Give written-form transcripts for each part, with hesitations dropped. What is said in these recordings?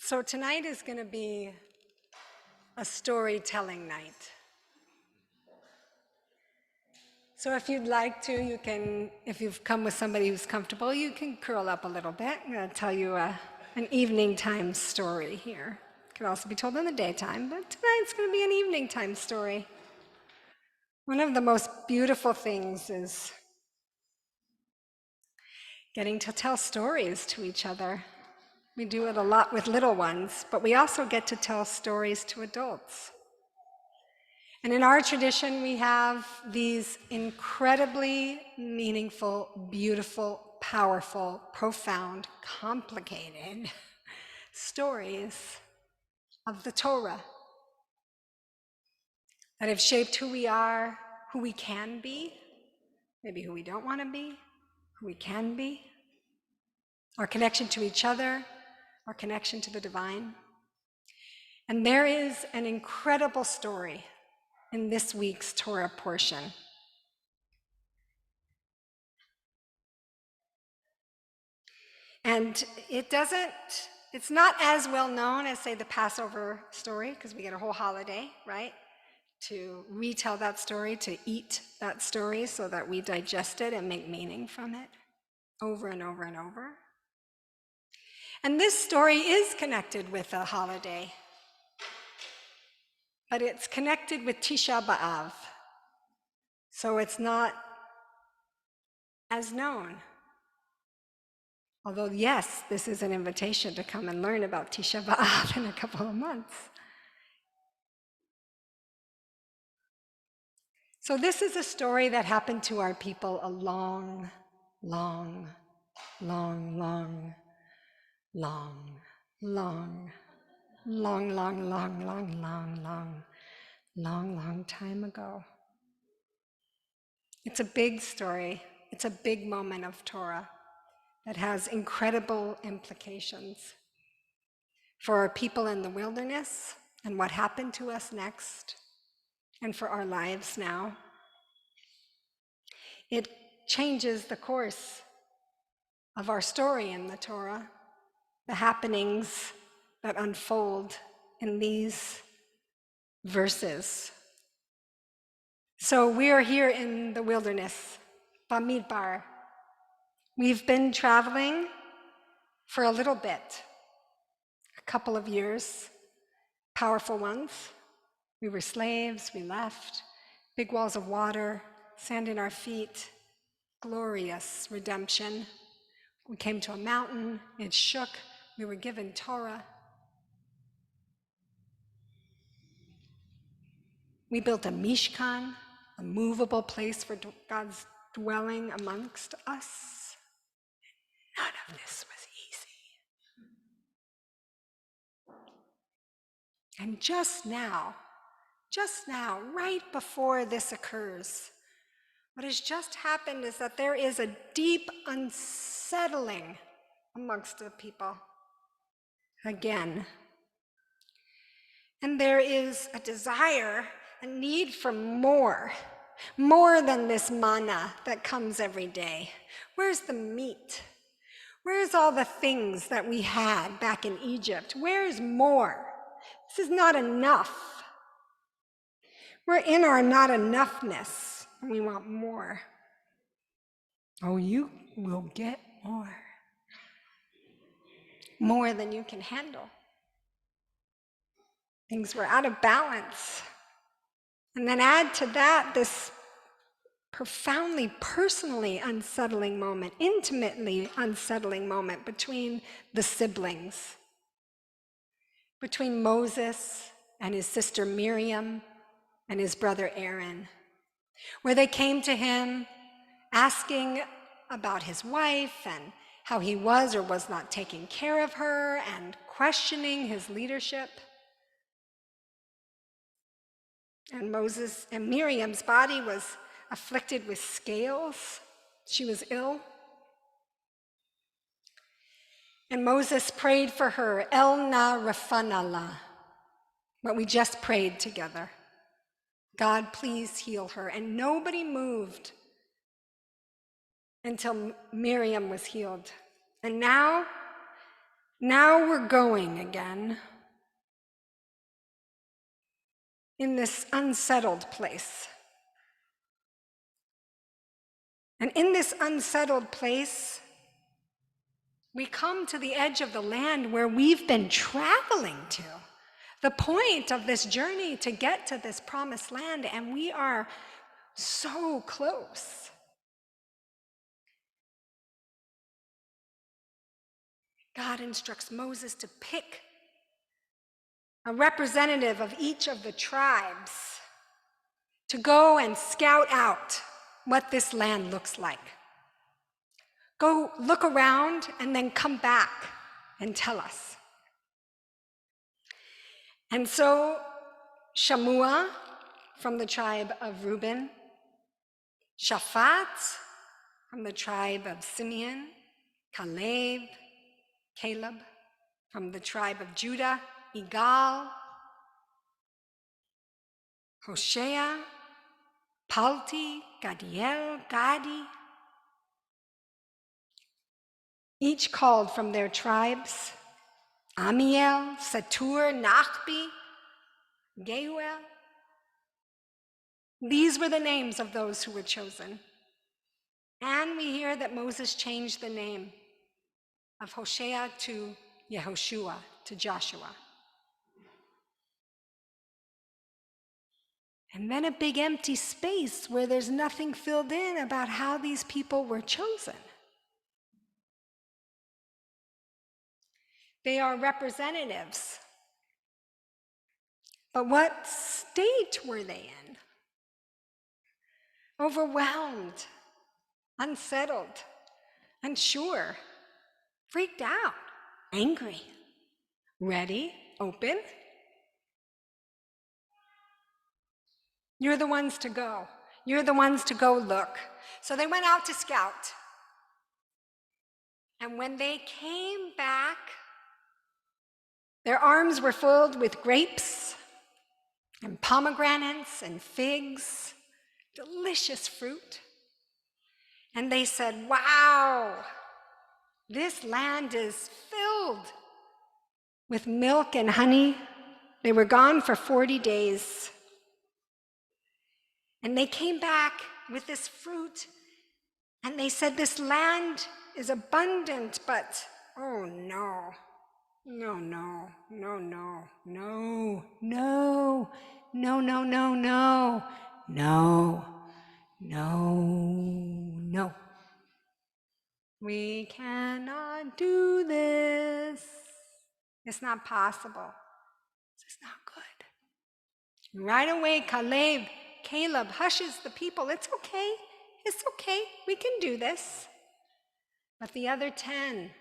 So tonight is going to be a storytelling night. So if you'd like to, you can, if you've come with somebody who's comfortable, you can curl up a little bit. I'm going to tell you an evening time story here. It could also be told in the daytime, but tonight's going to be an evening time story. One of the most beautiful things is getting to tell stories to each other. We do it a lot with little ones, but we also get to tell stories to adults. And in our tradition, we have these incredibly meaningful, beautiful, powerful, profound, complicated stories of the Torah that have shaped who we are, who we can be, maybe who we don't want to be, who we can be, our connection to each other, our connection to the divine. And there is an incredible story in this week's Torah portion. And it's not as well known as, say, the Passover story, because we get a whole holiday, right, to retell that story, to eat that story so that we digest it and make meaning from it over and over and over. And this story is connected with a holiday, but it's connected with Tisha B'Av, so it's not as known. Although, yes, this is an invitation to come and learn about Tisha B'Av in a couple of months. So this is a story that happened to our people a long, long, long, long, long, long, long, long, long, long, long, long, long, long time ago. It's a big story. It's a big moment of Torah that has incredible implications for our people in the wilderness and what happened to us next, and for our lives now. It changes the course of our story in the Torah, the happenings that unfold in these verses. So we are here in the wilderness, Bamidbar. We've been traveling for a little bit, a couple of years, powerful ones. We were slaves, we left, big walls of water, sand in our feet, glorious redemption. We came to a mountain, it shook, we were given Torah. We built a Mishkan, a movable place for God's dwelling amongst us. None of this was easy. And just now, right before this occurs, what has just happened is that there is a deep unsettling amongst the people again. And there is a desire, a need for more than this manna that comes every day. Where's the meat? Where's all the things that we had back in Egypt? Where's more? This is not enough. We're in our not enoughness, and we want more. Oh, you will get more. More than you can handle. Things were out of balance. And then add to that this profoundly, personally unsettling moment, intimately unsettling moment between the siblings, between Moses and his sister Miriam and his brother Aaron, where they came to him asking about his wife and how he was or was not taking care of her and questioning his leadership. And Miriam's body was afflicted with scales. She was ill. And Moses prayed for her, El na rafanala, what we just prayed together. God, please heal her. And nobody moved until Miriam was healed. And now Now we're going again in this unsettled place. And in this unsettled place, we come to the edge of the land where we've been traveling to. The point of this journey to get to this promised land, and we are so close. God instructs Moses to pick a representative of each of the tribes to go and scout out what this land looks like. Go look around and then come back and tell us. And so Shammua from the tribe of Reuben, Shaphat from the tribe of Simeon, Caleb from the tribe of Judah, Igal, Hoshea, Palti, Gadiel, Gadi, each called from their tribes, Amiel, Satur, Nachbi, Geuel. These were the names of those who were chosen. And we hear that Moses changed the name of Hoshea to Yehoshua, to Joshua. And then a big empty space where there's nothing filled in about how these people were chosen. They are representatives. But what state were they in? Overwhelmed, unsettled, unsure, freaked out, angry, ready, open. You're the ones to go. You're the ones to go look. So they went out to scout. And when they came back, their arms were filled with grapes and pomegranates and figs, delicious fruit. And they said, wow, this land is filled with milk and honey. They were gone for 40 days. And they came back with this fruit, and they said, this land is abundant, but oh no, no, no, no, no, no, no, no, no, no, no, no, no, no. We cannot do this. It's not possible. It's not good. Right away, Caleb hushes the people. It's okay. It's okay. We can do this. But the other 10,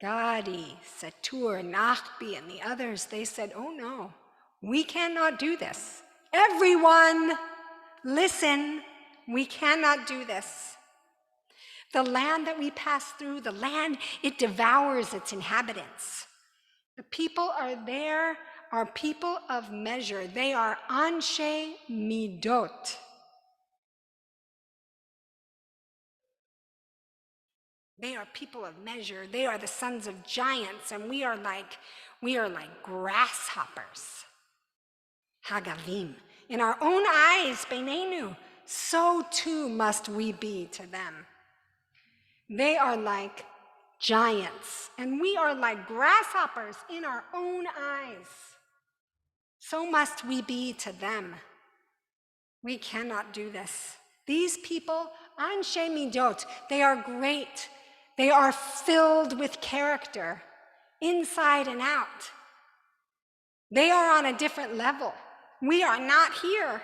Gadi, Satur, Nachbi, and the others, they said, oh no, we cannot do this. Everyone, listen, we cannot do this. The land that we pass through, the land, it devours its inhabitants. The people are people of measure. They are anshe midot. They are people of measure. They are the sons of giants, and we are like grasshoppers. Hagavim. In our own eyes, beinenu, so too must we be to them. They are like giants, and we are like grasshoppers in our own eyes. So must we be to them. We cannot do this. These people, anshe midot, they are great. They are filled with character, inside and out. They are on a different level. We are not here.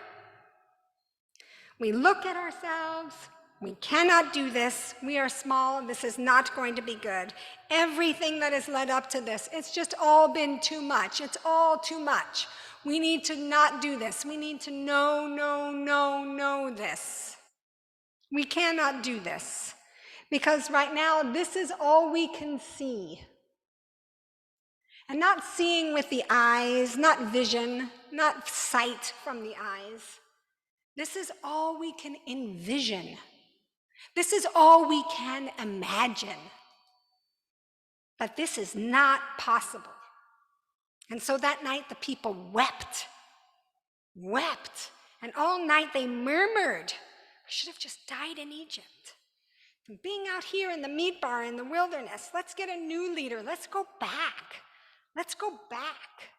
We look at ourselves. We cannot do this. We are small. This is not going to be good. Everything that has led up to this, it's just all been too much. It's all too much. We need to not do this. We need to know this. We cannot do this. Because right now, this is all we can see. And not seeing with the eyes, not vision, not sight from the eyes. This is all we can envision. This is all we can imagine. but this is not possible. And so that night the people wept, and all night they murmured, "I should have just died in Egypt. From being out here in the meat bar in the wilderness, let's get a new leader. Let's go back. Let's go back."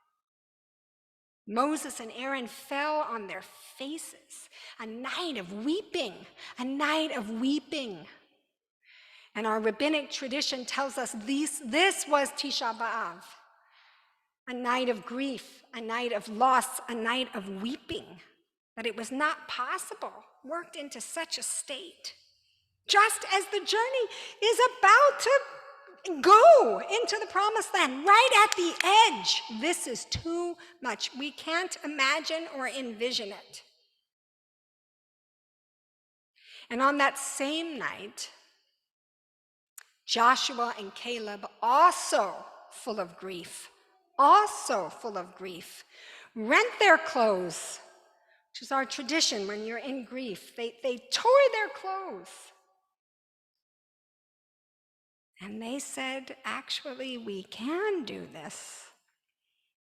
Moses and Aaron fell on their faces. A night of weeping, a night of weeping. And our rabbinic tradition tells us this was Tisha B'Av, a night of grief, a night of loss, a night of weeping, that it was not possible, worked into such a state. Just as the journey is about to go into the promised land, right at the edge, this is too much. We can't imagine or envision it. And on that same night, Joshua and Caleb, also full of grief, rent their clothes, which is our tradition when you're in grief. They tore their clothes. And they said, actually, we can do this.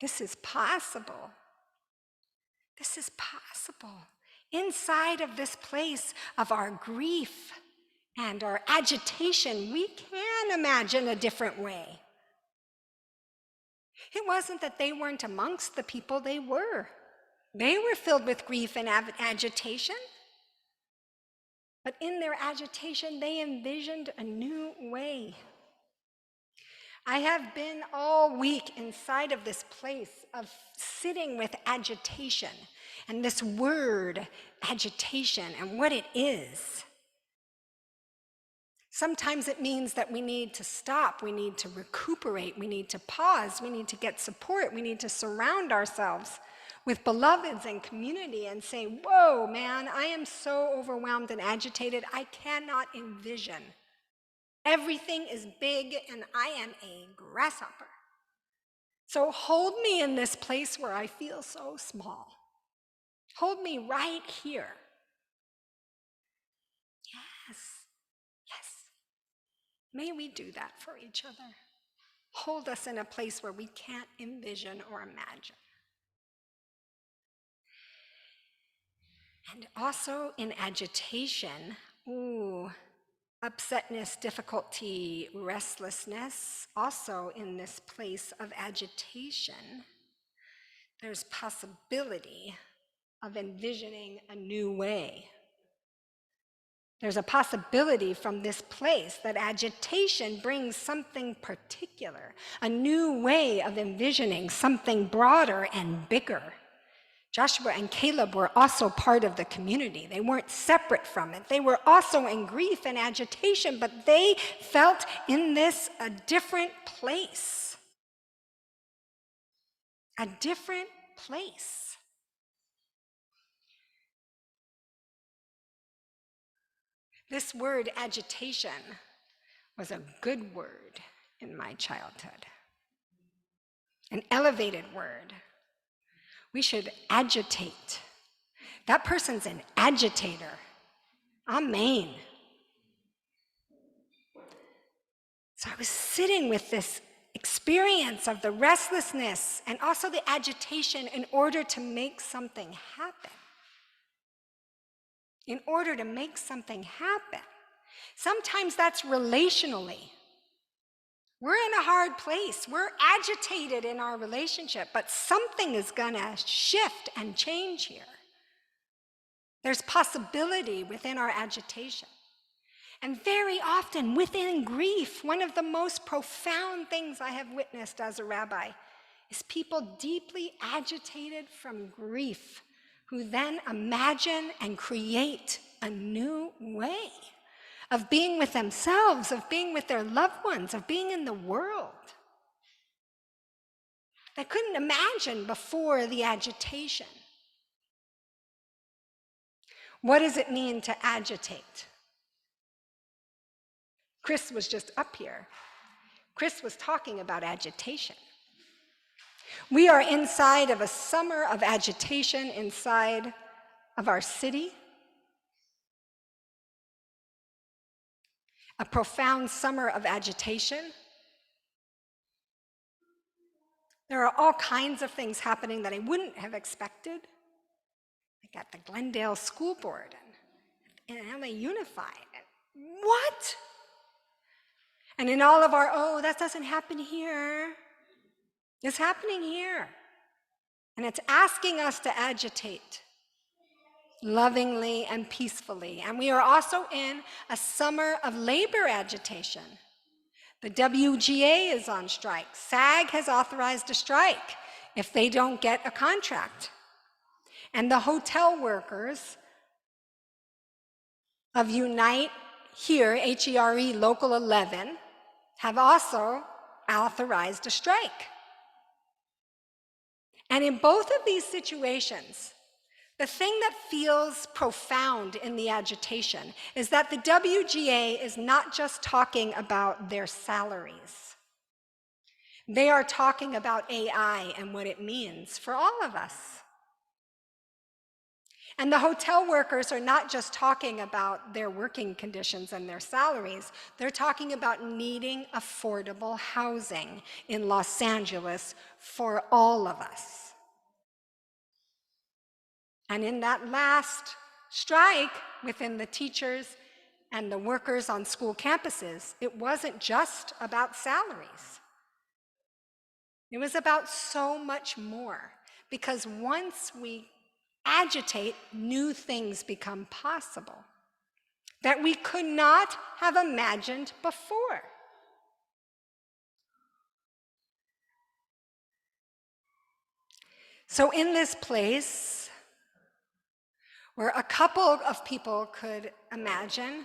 This is possible. This is possible. Inside of this place of our grief and our agitation, we can imagine a different way. It wasn't that they weren't amongst the people, they were. They were filled with grief and agitation. But in their agitation, they envisioned a new way. I have been all week inside of this place of sitting with agitation, and this word, agitation, and what it is. Sometimes it means that we need to stop, we need to recuperate, we need to pause, we need to get support, we need to surround ourselves with beloveds and community and say, whoa, man, I am so overwhelmed and agitated, I cannot envision. Everything is big and I am a grasshopper. So hold me in this place where I feel so small. Hold me right here. Yes. May we do that for each other. Hold us in a place where we can't envision or imagine. And also in agitation, upsetness, difficulty, restlessness, also in this place of agitation, there's possibility of envisioning a new way. There's a possibility from this place that agitation brings something particular, a new way of envisioning something broader and bigger. Joshua and Caleb were also part of the community. They weren't separate from it. They were also in grief and agitation, but they felt in this a different place. A different place. This word agitation was a good word in my childhood, an elevated word. We should agitate. That person's an agitator. Amen. So I was sitting with this experience of the restlessness and also the agitation in order to make something happen. In order to make something happen. Sometimes that's relationally. We're in a hard place. We're agitated in our relationship, but something is gonna shift and change here. There's possibility within our agitation. And very often within grief, one of the most profound things I have witnessed as a rabbi is people deeply agitated from grief who then imagine and create a new way of being with themselves, of being with their loved ones, of being in the world. They couldn't imagine before the agitation. What does it mean to agitate? Chris was just up here. Chris was talking about agitation. We are inside of a summer of agitation inside of our city. A profound summer of agitation There are all kinds of things happening that I wouldn't have expected, like at the Glendale School Board and LA Unified. What? And in all of our, oh, that doesn't happen here. It's happening here. And it's asking us to agitate lovingly and peacefully. And we are also in a summer of labor agitation. The WGA is on strike. SAG has authorized a strike if they don't get a contract. And the hotel workers of Unite here, HERE Local 11, have also authorized a strike. And in both of these situations, the thing that feels profound in the agitation is that the WGA is not just talking about their salaries. They are talking about AI and what it means for all of us. And the hotel workers are not just talking about their working conditions and their salaries, they're talking about needing affordable housing in Los Angeles for all of us. And in that last strike within the teachers and the workers on school campuses, it wasn't just about salaries. It was about so much more, because once we agitate, new things become possible that we could not have imagined before. So in this place, where a couple of people could imagine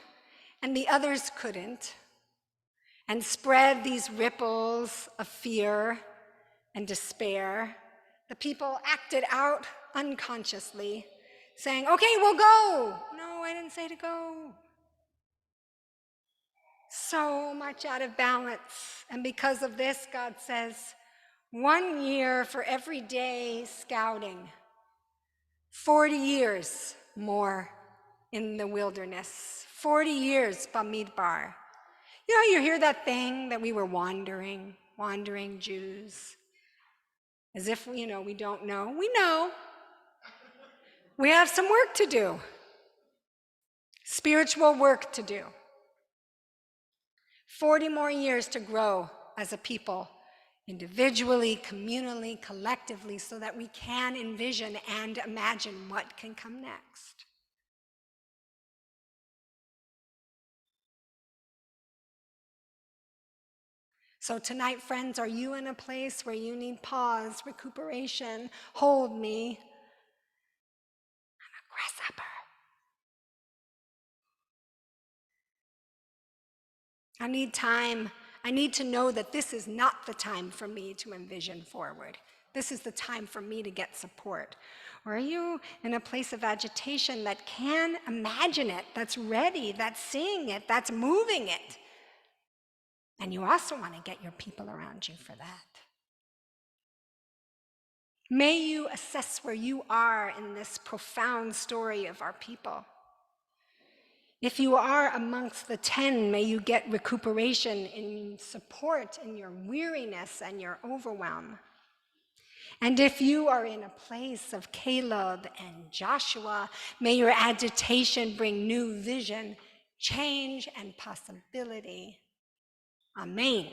and the others couldn't, and spread these ripples of fear and despair, the people acted out unconsciously, saying, okay, we'll go. No, I didn't say to go. So much out of balance. And because of this, God says, 1 year for every day scouting, 40 years more in the wilderness, 40 years Bamidbar. You know, you hear that thing that we were wandering Jews, as if, we don't know. We know. We have some work to do, spiritual work to do. 40 more years to grow as a people, individually, communally, collectively, so that we can envision and imagine what can come next. So tonight, friends, are you in a place where you need pause, recuperation? Hold me. I'm a grasshopper. I need time. I need to know that this is not the time for me to envision forward. This is the time for me to get support. Or are you in a place of agitation that can imagine it, that's ready, that's seeing it, that's moving it? And you also want to get your people around you for that. May you assess where you are in this profound story of our people. If you are amongst the 10, may you get recuperation in support in your weariness and your overwhelm. And if you are in a place of Caleb and Joshua, may your agitation bring new vision, change, and possibility. Amen.